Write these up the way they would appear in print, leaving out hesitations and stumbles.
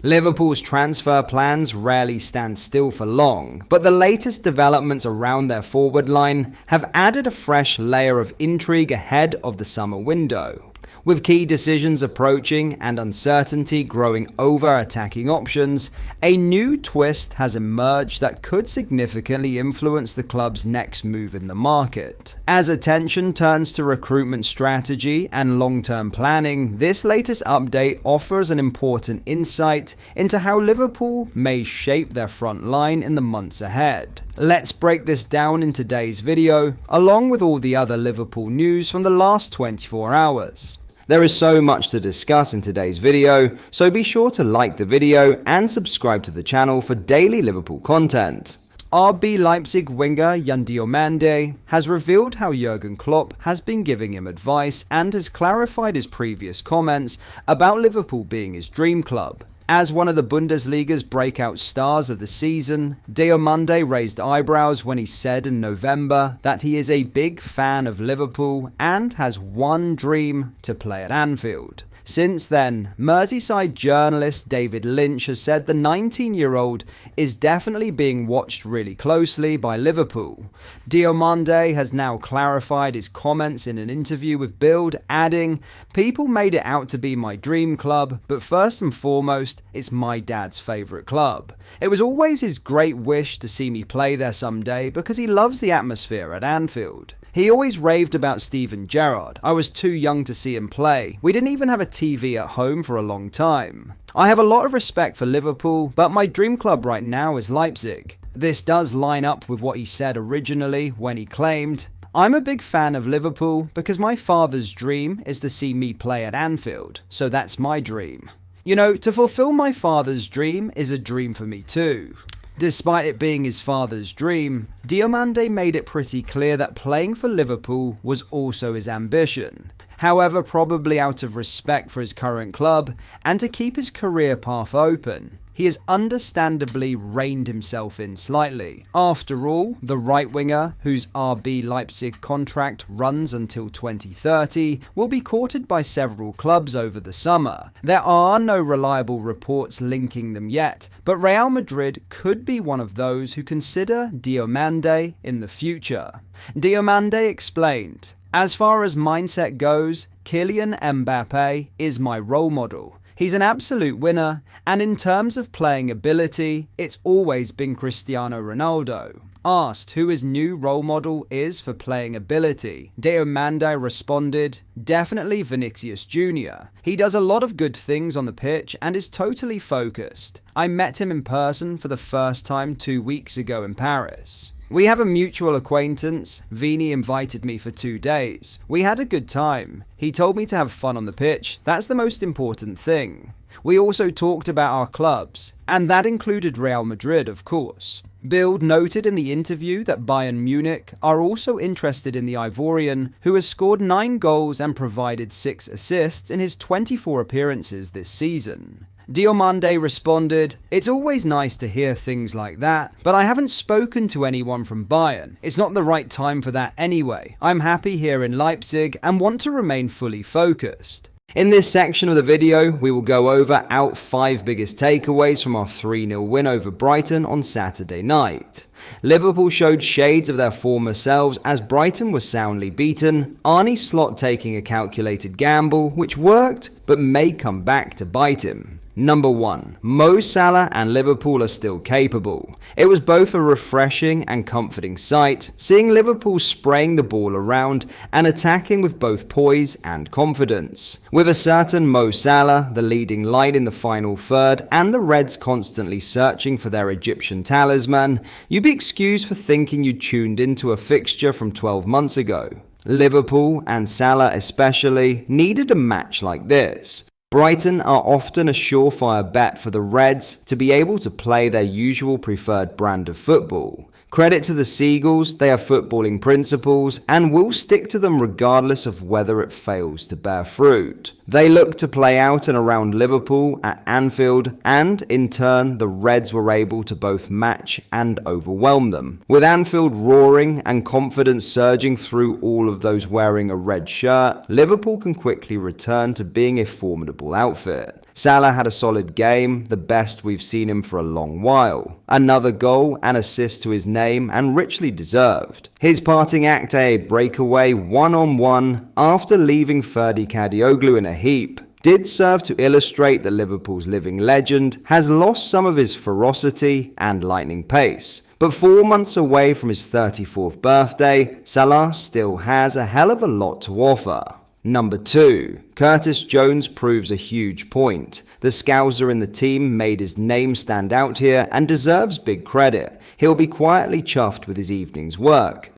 Liverpool's transfer plans rarely stand still for long, but the latest developments around their forward line have added a fresh layer of intrigue ahead of the summer window. With key decisions approaching and uncertainty growing over attacking options, a new twist has emerged that could significantly influence the club's next move in the market. As attention turns to recruitment strategy and long-term planning, this latest update offers an important insight into how Liverpool may shape their front line in the months ahead. Let's break this down in today's video, along with all the other Liverpool news from the last 24 hours. There is so much to discuss in today's video, so be sure to like the video and subscribe to the channel for daily Liverpool content. RB Leipzig winger Yandom Mande has revealed how Jurgen Klopp has been giving him advice and has clarified his previous comments about Liverpool being his dream club. As one of the Bundesliga's breakout stars of the season, Yandom Mande raised eyebrows when he said in November that he is a big fan of Liverpool and has one dream: to play at Anfield. Since then, Merseyside journalist David Lynch has said the 19-year-old is definitely being watched really closely by Liverpool. Yandom Mande has now clarified his comments in an interview with Bild, adding, "People made it out to be my dream club, but first and foremost, it's my dad's favourite club. It was always his great wish to see me play there someday because he loves the atmosphere at Anfield. He always raved about Steven Gerrard. I was too young to see him play. We didn't even have a TV at home for a long time. I have a lot of respect for Liverpool, but my dream club right now is Leipzig." This does line up with what he said originally when he claimed, "I'm a big fan of Liverpool because my father's dream is to see me play at Anfield, so that's my dream. You know, to fulfill my father's dream is a dream for me too." Despite it being his father's dream, Yandom Mande made it pretty clear that playing for Liverpool was also his ambition. However, probably out of respect for his current club and to keep his career path open, he has understandably reined himself in slightly. After all, the right winger, whose RB Leipzig contract runs until 2030, will be courted by several clubs over the summer. There are no reliable reports linking them yet, but Real Madrid could be one of those who consider Yandom Mande in the future. Yandom Mande explained, "As far as mindset goes, Kylian Mbappe is my role model. He's an absolute winner, and in terms of playing ability, it's always been Cristiano Ronaldo." Asked who his new role model is for playing ability, Yandom Mande responded, "Definitely Vinicius Jr. He does a lot of good things on the pitch and is totally focused. I met him in person for the first time 2 weeks ago in Paris. We have a mutual acquaintance. Vini invited me for 2 days. We had a good time. He told me to have fun on the pitch. That's the most important thing. We also talked about our clubs, and that included Real Madrid, of course." Bild noted in the interview that Bayern Munich are also interested in the Ivorian, who has scored 9 goals and provided 6 assists in his 24 appearances this season. Yandom Mande responded, "It's always nice to hear things like that, but I haven't spoken to anyone from Bayern. It's not the right time for that anyway. I'm happy here in Leipzig and want to remain fully focused." In this section of the video, we will go over our 5 biggest takeaways from our 3-0 win over Brighton on Saturday night. Liverpool showed shades of their former selves as Brighton was soundly beaten, Arne Slot taking a calculated gamble which worked but may come back to bite him. Number 1. Mo Salah and Liverpool are still capable. It was both a refreshing and comforting sight, seeing Liverpool spraying the ball around and attacking with both poise and confidence. With a certain Mo Salah, the leading light in the final third, and the Reds constantly searching for their Egyptian talisman, you'd be excused for thinking you tuned into a fixture from 12 months ago. Liverpool, and Salah especially, needed a match like this. Brighton are often a surefire bet for the Reds to be able to play their usual preferred brand of football. Credit to the Seagulls, they have footballing principles and will stick to them regardless of whether it fails to bear fruit. They look to play out and around Liverpool at Anfield, and in turn the Reds were able to both match and overwhelm them. With Anfield roaring and confidence surging through all of those wearing a red shirt, Liverpool can quickly return to being a formidable outfit. Salah had a solid game, the best we've seen him for a long while. Another goal and assist to his name, and richly deserved. His parting act, a breakaway one-on-one after leaving Ferdi Kadioglu in a heap, did serve to illustrate that Liverpool's living legend has lost some of his ferocity and lightning pace. But 4 months away from his 34th birthday, Salah still has a hell of a lot to offer. Number 2. Curtis Jones proves a huge point. The Scouser in the team made his name stand out here and deserves big credit. He'll be quietly chuffed with his evening's work.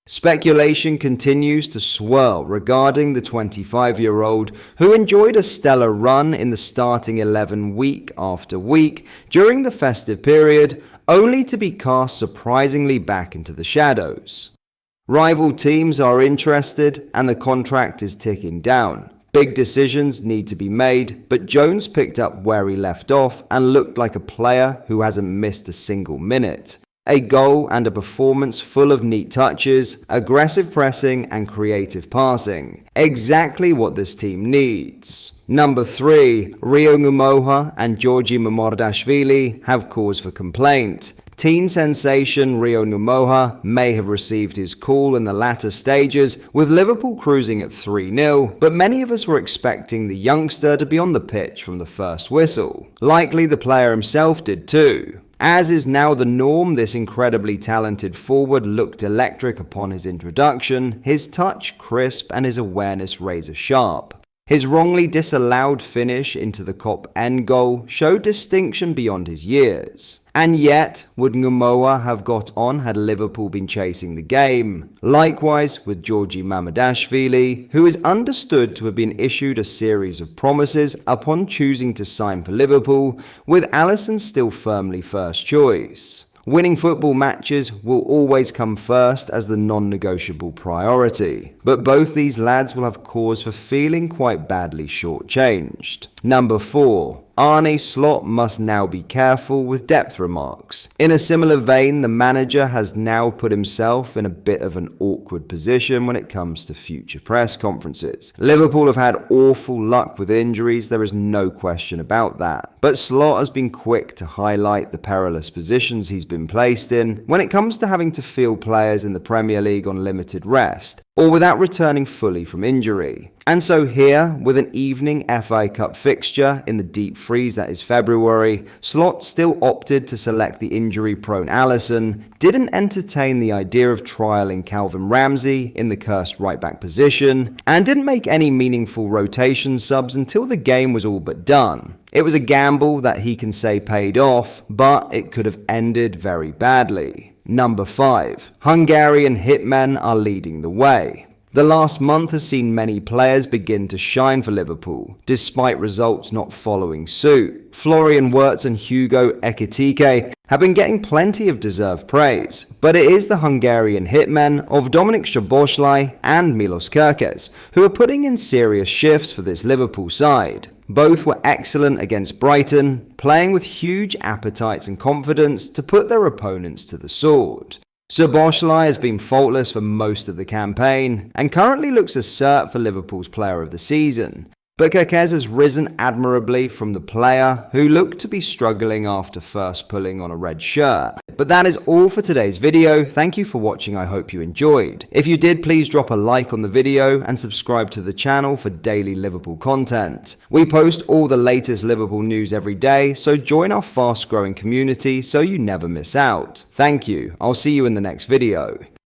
Speculation continues to swirl regarding the 25-year-old who enjoyed a stellar run in the starting 11 week after week during the festive period, only to be cast surprisingly back into the shadows. Rival teams are interested and the contract is ticking down. Big decisions need to be made, but Jones picked up where he left off and looked like a player who hasn't missed a single minute. A goal and a performance full of neat touches, aggressive pressing and creative passing. Exactly what this team needs. Number 3. Rio Ngumoha and Georgi Mamardashvili have cause for complaint. Teen sensation Rio Ngumoha may have received his call in the latter stages, with Liverpool cruising at 3-0, but many of us were expecting the youngster to be on the pitch from the first whistle. Likely the player himself did too. As is now the norm, this incredibly talented forward looked electric upon his introduction, his touch crisp and his awareness razor sharp. His wrongly disallowed finish into the Kop end goal showed distinction beyond his years. And yet, would Ngumoha have got on had Liverpool been chasing the game? Likewise with Georgi Mamardashvili, who is understood to have been issued a series of promises upon choosing to sign for Liverpool, with Alisson still firmly first choice. Winning football matches will always come first as the non-negotiable priority, but both these lads will have cause for feeling quite badly shortchanged. Number 4. Arne Slot must now be careful with depth remarks. In a similar vein, the manager has now put himself in a bit of an awkward position when it comes to future press conferences. Liverpool have had awful luck with injuries, there is no question about that. But Slot has been quick to highlight the perilous positions he's been placed in when it comes to having to field players in the Premier League on limited rest, or without returning fully from injury. And so here, with an evening FA Cup fixture in the deep freeze that is February, Slot still opted to select the injury-prone Alisson, didn't entertain the idea of trialling Calvin Ramsey in the cursed right-back position, and didn't make any meaningful rotation subs until the game was all but done. It was a gamble that he can say paid off, but it could have ended very badly. Number 5. Hungarian hitmen are leading the way. The last month has seen many players begin to shine for Liverpool, despite results not following suit. Florian Wirtz and Hugo Ekitike have been getting plenty of deserved praise, but it is the Hungarian hitmen of Dominik Szoboszlai and Milos Kerkez who are putting in serious shifts for this Liverpool side. Both were excellent against Brighton, playing with huge appetites and confidence to put their opponents to the sword. Szoboszlai has been faultless for most of the campaign and currently looks a cert for Liverpool's player of the season. But Kerkez has risen admirably from the player who looked to be struggling after first pulling on a red shirt. But that is all for today's video. Thank you for watching, I hope you enjoyed. If you did, please drop a like on the video and subscribe to the channel for daily Liverpool content. We post all the latest Liverpool news every day, so join our fast growing community so you never miss out. Thank you, I'll see you in the next video.